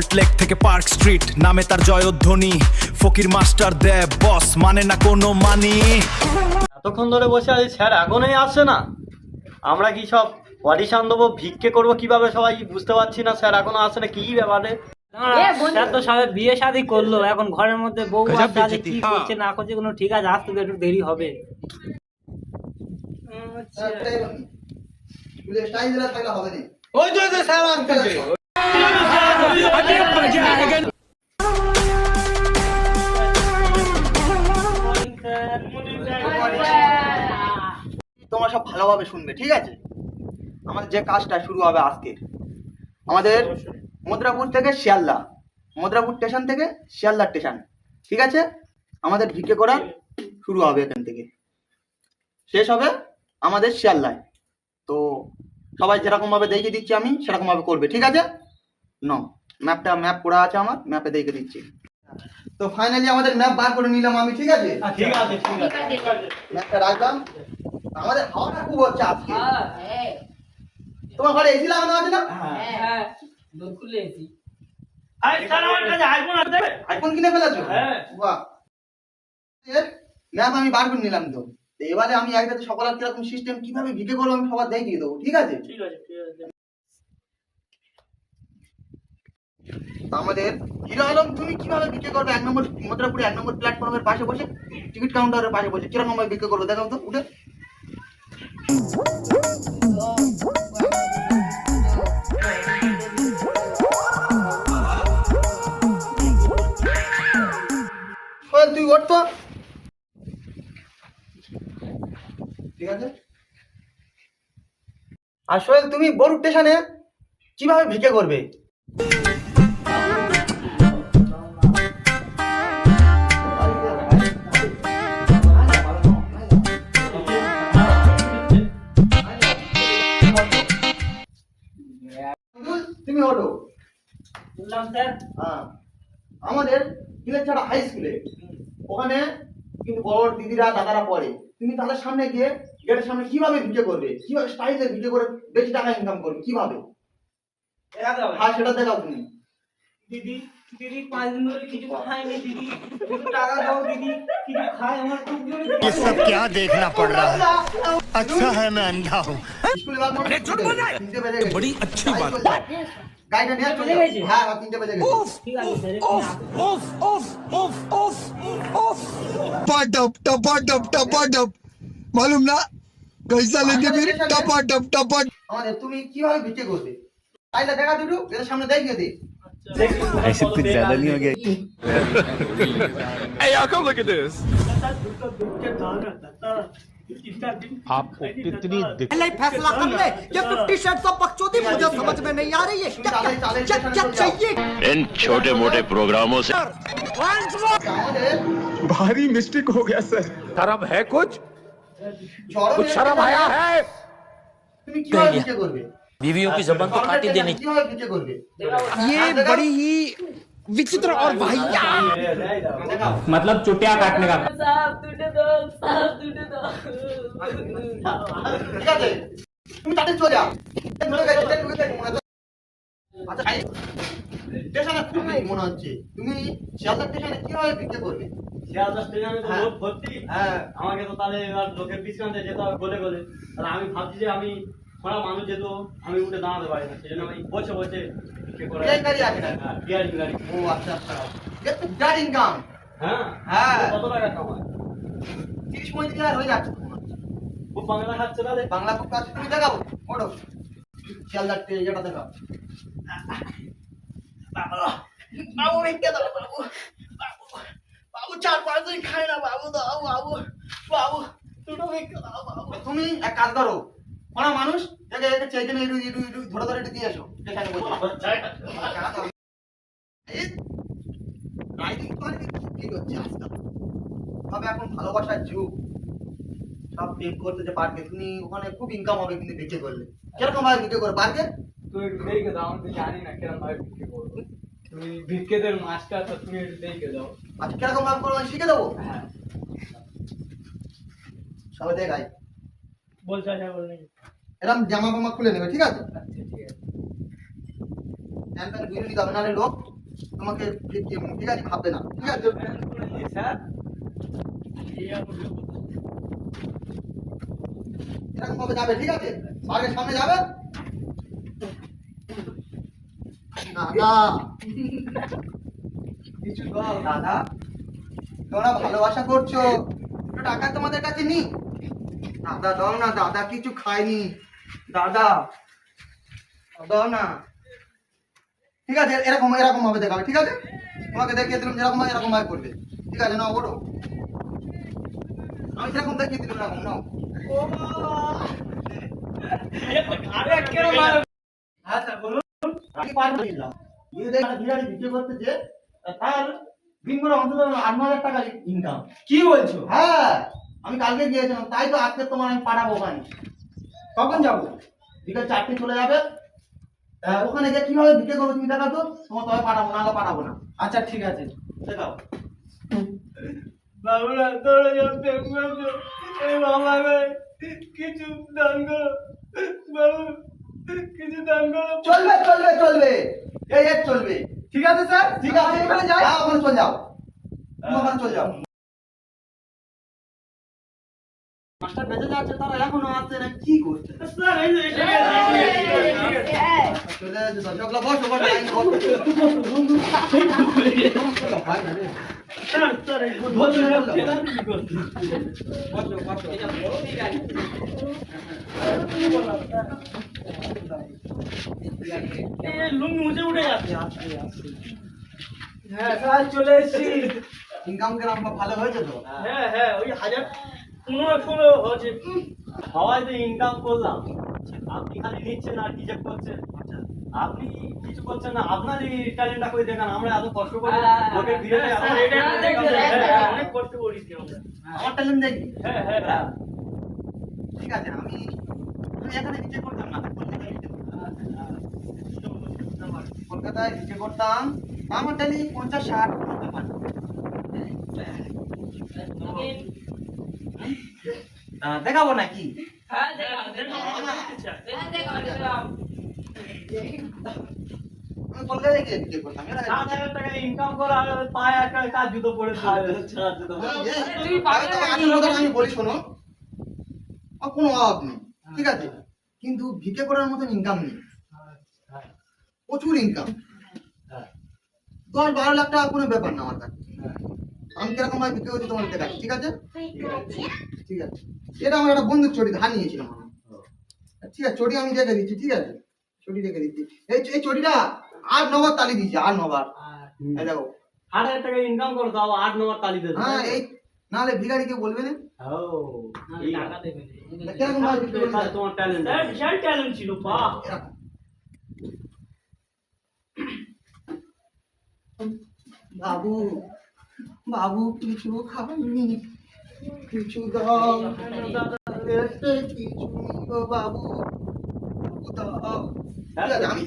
Salt lake থেকে park street, নামে তার জয়ধ্বনি। ফকির মাস্টার দেব বস, মানে না কোনো মানি। এতক্ষণ ধরে বসে আছি, স্যার এখনই আসছে না। আমরা কি সব অডিশন দেবো, ভিক্ষে করবো কিভাবে সবাই বুঝতে পারছি না। স্যার এখনো আসছে না, কি ব্যাপারে? স্যার তো সবাই বিয়ে শাদী করলো, এখন ঘরের মধ্যে বউ আছে, কি করছে না করছে কোনো ঠিক আছে, আসতে একটু দেরি হবে। ওই তো স্যার আসছে। তোমরা সব ভালোভাবে শুনবে, ঠিক আছে? আমাদের যে কাজটা শুরু হবে আজকে, আমাদের মদ্রাপুর থেকে শিয়ালদা, মদ্রাপুর স্টেশন থেকে শিয়ালদা স্টেশন, ঠিক আছে? আমাদের ভিক্ষে করা শুরু হবে এখান থেকে, শেষ হবে আমাদের শিয়ালদায়। তো সবাই যেরকম ভাবে দেখিয়ে দিচ্ছি আমি, সেরকম ভাবে করবে, ঠিক আছে? ম্যাপ করা আছে, আমার ম্যাপে দেখিয়ে দিচ্ছি। তো ফাইনালি আমাদের ম্যাপ বার করে নিলাম আমি, ঠিক আছে? ঠিক আছে, ঠিক আছে। ম্যাপটা রাখলাম। আমাদের হাওয়াটা খুব হচ্ছে আজকে। তোমার ঘরে এসি লাগানো আছে না? হ্যাঁ, দোর খুলে এসি। স্যার আমার কাছে আইফোন আছে। আইফোন কিনে ফেলেছো? হ্যাঁ। বাহ। ম্যাপ আমি বার করে নিলাম। তো এবারে আমি একসাথে সকালের কিরকম সিস্টেম কিভাবে ভিডিও করবো আমি সবার দেখিয়ে দেবো, ঠিক আছে? ঠিক আছে, ঠিক আছে। আমাদের হিরো আলম, তুমি কিভাবে বিক্রি করবে? 1 নম্বর মদ্রাপুরে 1 নম্বর প্ল্যাটফর্মের পাশে বসে, টিকিট কাউন্টারের পাশে বসে কিরকম ভাবে বিক্রি করবে দেখাও তো উঠে। তুই ওঠ তো, ঠিক আছে? আর সোহেল, তুমি বড় স্টেশনে কিভাবে ভিক্ষে করবে? তুমি ওঠো। বললাম স্যার, হ্যাঁ, আমাদের ছাড়া হাই স্কুলে, ওখানে কিন্তু বড় দিদিরা দাদারা পড়ে। তুমি তাদের সামনে গিয়ে গেটের সামনে কিভাবে ভিডিও করবে, কিভাবে স্টাইলে ভিডিও করে বেশি টাকা ইনকাম করবে, কিভাবে? হ্যাঁ, সেটা দেখাও তুমি। দিদি দিদি 5 দিন ধরে কিছু খাইনি, দিদি একটু টাকা দাও, দিদি কিছু খাই, আমার খুব জোরে। ये सब क्या देखना पड़ रहा है? अच्छा है मैं अंधा हूँ। স্কুলে বাদ করে 3টে বেজে গেছে। बड़ी अच्छी बात। গাড়িটা নিয়ে চলে গেছে? হ্যাঁ, 3টে বেজে গেছে। ঠিক আছে স্যার, टपाटप मालूम ना कैसा लेंगे फिर टपाटप আমাদের তুমি কিভাবে ভিডিও করবে? আইলা দেখা দুটো এর সামনে দেখিয়ে দে। ऐसे कुछ ज्यादा नहीं हो गया? आपको कितनी फैसला कर ले ये 50 शेड्स ऑफ बकचोदी मुझे समझ में नहीं आ रही है क्या चाहिए इन छोटे मोटे प्रोग्रामों से আমাদের भारी मिस्टेक हो गया सर शर्म है कुछ शर्म आया है তুমি কিভাবে ভিডিও করবে? बीवियों की जुबान तो काट ही देनी। কিভাবে ভিডিও করবে? ये बड़ी ही विचित्र और वाहियात मतलब चुटिया काटने का। ঠিক আছে, তুমি তাতে চলে যাও। আচ্ছা, স্টেশনে খুব ভিড় মনে হচ্ছে। তুমি শিয়ালদা স্টেশনে কিভাবে ভিডিও করবে? শিয়ালদা স্টেশনে তো লোক ভর্তি। হ্যাঁ, আমাকে তো তাহলে এবার লোকের পিছনে যেতে হবে গলে গলে। তাহলে আমি ভাবছি যে আমি খোঁড়া মানুষ যেত, আমি উঠে দাঁড়াতে পারি না, সেই জন্য আমি বসে বসে ভিক্ষে করে। ট্রেন গাড়ি আছে না? হ্যাঁ, গাড়ি। ও আচ্ছা আচ্ছা, এটা তো বিরাট ইনকাম। হ্যাঁ হ্যাঁ। কত টাকা কামায়? 30-35 হাজার হয়ে যাচ্ছে। খুব বাংলা খাচ্ছে তাহলে। বাংলা খুব কাজ তুমি দেখাও, ওঠো। শিয়ালদা এটা দেখাও। বাবু ভিক্ষে দাও, বাবু বাবু বাবু 4-5 দিন খাই না, বাবু দাও, বাবু বাবু দুটো ভিক্ষে দাও, বাবু। তুমি এক কাজ করো, কোন মানুষ দেখে চাইতে না, একটু ধরে ধরে একটু দিয়ে এসো। যেখানে বসে রাইডিং করে কি হচ্ছে আজকাল, তবে এখন ভালোবাসার যুগ, সব প্রেম করতে যে পারবে। তুমি ওখানে খুব ইনকাম হবে কিন্তু ভিক্ষে করলে। কিরকম ভাবে ভিক্ষে করবে পারবে? তুই একটু দেখে দাও, আমি তো জানি না কিরকম ভাবে ভিক্ষে করবো। তুমি ভিক্ষেদের মাস্টার, তো তুমি একটু দেখে দাও। আচ্ছা, কিরকম ভাবে করবো আমি শিখে দেবো। হ্যাঁ, সবাই দেখাই। বলছে আচ্ছা বললেন। এরকম জামা ফামা খুলে নেবে, ঠিক আছে? আচ্ছা, ঠিক আছে। প্যান্ট প্যান্ট বুঝে নিতে হবে, নাহলে লোক তোমাকে ভিখারি ভাববে না, ঠিক আছে? স্যার এরকম ভাবে যাবে, ঠিক আছে? বাড়ির সামনে যাবে। দাদা কিছু দাও দাদা, তোমরা ভালোবাসা করছো, একটু টাকা তোমাদের কাছে নি। দাদা দাও না, দাদা কিছু খায়নি, দাদা দাও না। ঠিক আছে, এরকম এরকম ভাবে দেখাবে, ঠিক আছে? তোমাকে দেখিয়ে দিলাম যেরকম হয় এরকম ভাবে করবে, ঠিক আছে? নাও ওঠো, আমি যেরকম দেখিয়ে দিলাম এরকম নাও। হ্যাঁ স্যার বলুন। আমি পাঠিয়ে দিলাম, দিয়ে দেখ বিরিয়ানি বিক্রি করতে যে তার দিন করে অন্তত 8,000 টাকা ইনকাম। কি বলছো? হ্যাঁ, আমি কালকে গিয়েছিলাম, তাই তো আজকে তোমার আমি পাঠাবো ওখানে। কখন যাবো? বিকেল 4টে চলে যাবে, ওখানে গিয়ে কিভাবে বিক্রি করবো তুমি দেখাতো, তোমার তবে পাঠাবো না, আগে পাঠাবো না। আচ্ছা ঠিক আছে। দেখাও। বাবুরা তোরা যখন দেখবো এই বাবা কিছু দান করো বাবু, কিছু দান করো। চলবে চলবে চলবে, এই এক চলবে। ঠিক আছে স্যার, ঠিক আছে, ওখানে যাই। হ্যাঁ, ওখানে চলে যাও, তুমি ওখানে চলে যাও। মাস্টার বেঁচে যাচ্ছে, তারা এখনো আসছে না, কি করছে? স্যার এই যে এসে গেছে। চলে যাচ্ছে, দর্শকরা বসো বসো, লাইন বসো। হয় না রে। স্যার স্যার এই বলতে গেলাম কি করতে? বসো বসো। এই লুঙ্গি মুছে উঠে যাচ্ছে। হ্যাঁ স্যার চলে এসেছি। ইনকাম কিরকম ভালো হয়েছে তো? হ্যাঁ হ্যাঁ ওই 1500 হচ্ছে। সবাই তো ইনকাম করলাম, আপনি খালি নিচ্ছেন আর রিজেক্ট করছেন। আপনি কিছু করছেন না, আপনারই ট্যালেন্টটা করে দেখান। আমরা এত কষ্ট করে লোকের ভিড়ে অনেক কষ্ট করেছি আমরা। আমার ট্যালেন্ট দেখবি? হ্যাঁ হ্যাঁ হ্যাঁ। ঠিক আছে, আমি এখানে নিচে করতাম না, কলকাতায় নিচে করতাম, আমার ডেলি 50-60 করতে পারতাম। দেখাবো নাকি? আমি কলকাতায় গিয়ে বিক্রি করতাম। 7,000 টাকা ইনকাম করা আর পায়ে একটা কাজ জুতো পরে জুতো আমি বলি শোনো, আমার কোনো অভাব নেই, ঠিক আছে? কিন্তু ভিকে করার মতন ইনকাম নেই, প্রচুর ইনকাম। 10-12 লাখ টাকা কোনো ব্যাপার না আমার কাছে। আমি কিরকম ভাবে বিক্রি করছি তোমার দেখাচ্ছি, ঠিক আছে? ঠিক আছে, এটা আমার একটা বন্ধুর চটি ধার নিয়েছিলাম আমি। ঠিক আছে, চটি আমি রেখে দিচ্ছি, ঠিক আছে? চটি রেখে দিচ্ছি। এই চটিটা 8 নম্বর তালি দিয়েছি, 8 নম্বর। এই দেখো। 8,000 টাকা ইনকাম করো তাও 8 নম্বর তালি দেবে। হ্যাঁ, এই নাহলে ভিখারিকে বলবে না। ও এই টাকা দেবে। কিরকম ভাবে বিক্রি করছি? তোমার ট্যালেন্ট, বিশাল ট্যালেন্ট ছিল। বাহ, এরকম। বাবু বাবু কিছু খাইনি, কিছু দাও, এতে কিছু নেই গো বাবু, দাও। ঠিক আছে, আমি